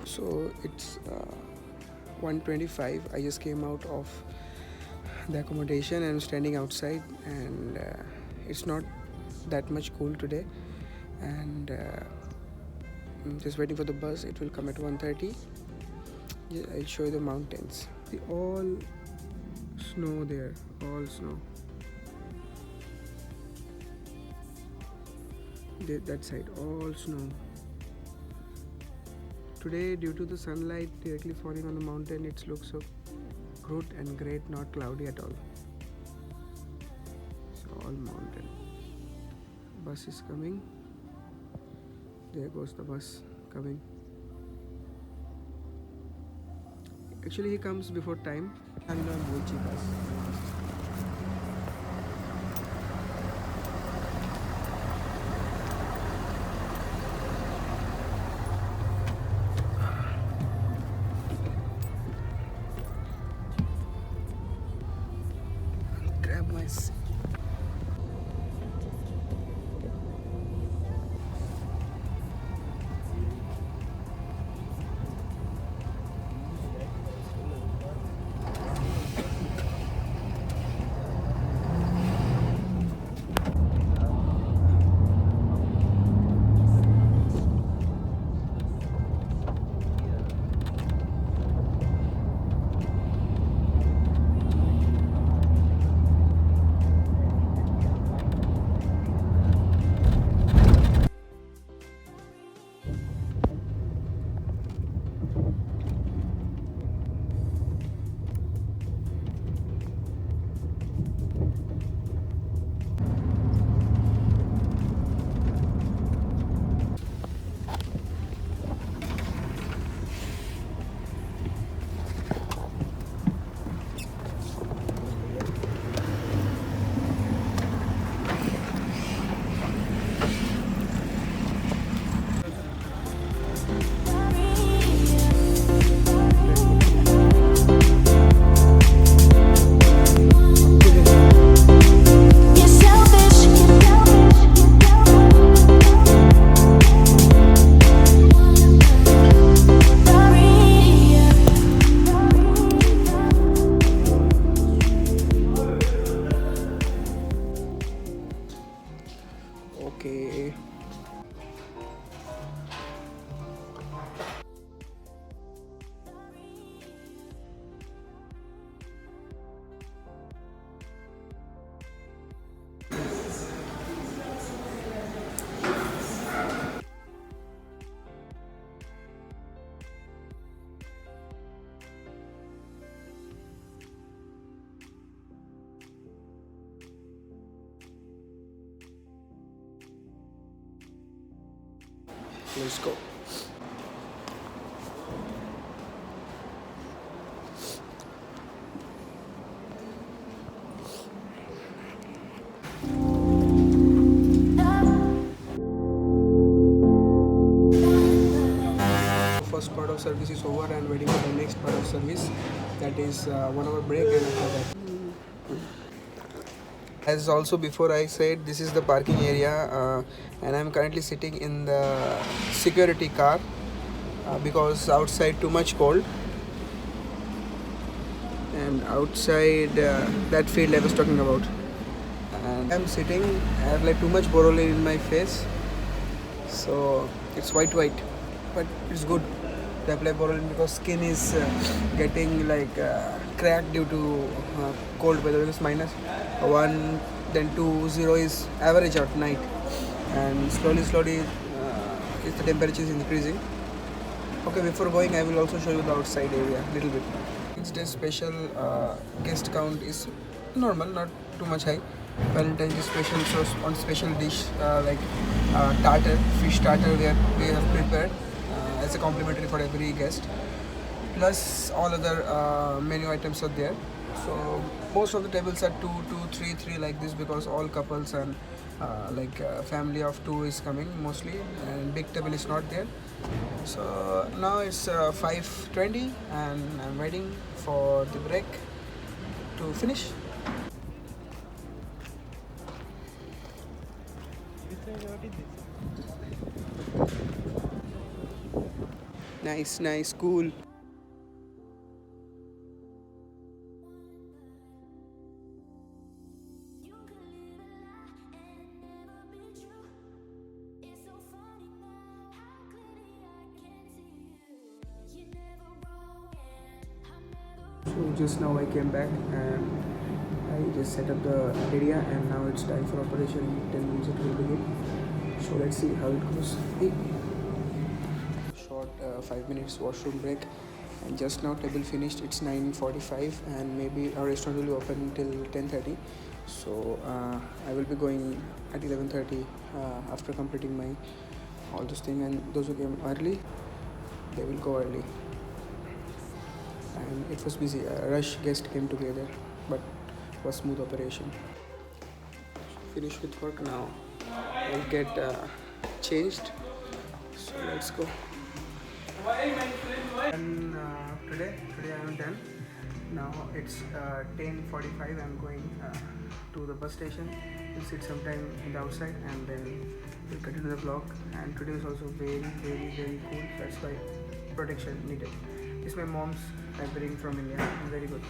So it's 1:25. I just came out of the accommodation and I'm standing outside, and it's not that much cool today, and I'm just waiting for the bus. It will come at 1:30. Yeah, I'll show you the mountains. See, all snow there, all snow. That side, all snow. Today, due to the sunlight directly falling on the mountain, it looks so good and great, not cloudy at all. So all mountain. Bus is coming. There goes the bus coming. Actually, he comes before time. Grab my seat. Okay. Let's go. First part of service is over and waiting for the next part of service. That is 1 hour break, and after that. As also before I said, this is the parking area, and I'm currently sitting in the security car because outside too much cold, and outside that field I was talking about, and I'm sitting, I have like too much borole in my face, so it's white, but it's good to apply borole because skin is getting like cracked due to cold weather. Because minus 1, then 2, 0 is average at night, and slowly if the temperature is increasing. Okay, before going, I will also show you the outside area little bit. It's day special guest count is normal, not too much high. Valentine's Day special, so on special dish like tartar, fish tartar we have prepared as a complimentary for every guest. Plus all other menu items are there. So most of the tables are three like this, because all couples and family of 2 is coming mostly, and big table is not there. So now it's 5:20 and I'm waiting for the break to finish. Nice, cool. So just now I came back and I just set up the area, and now it's time for operation. In 10 minutes it will begin. So let's see how it goes. Hey. Short 5 minutes washroom break, and just now table finished. It's 9:45 and maybe our restaurant will be open till 10:30. So I will be going at 11:30 after completing my all those things, and those who came early, they will go early. And it was busy. A rush guest came together, but it was smooth operation. Finished with work now. I'll get changed. So let's go. And today I am done. Now it's 10:45. I'm going to the bus station. We'll sit sometime in the outside, and then we'll continue the vlog. And today is also very cool. That's why protection needed. This is my mom's pampering from India. Very good.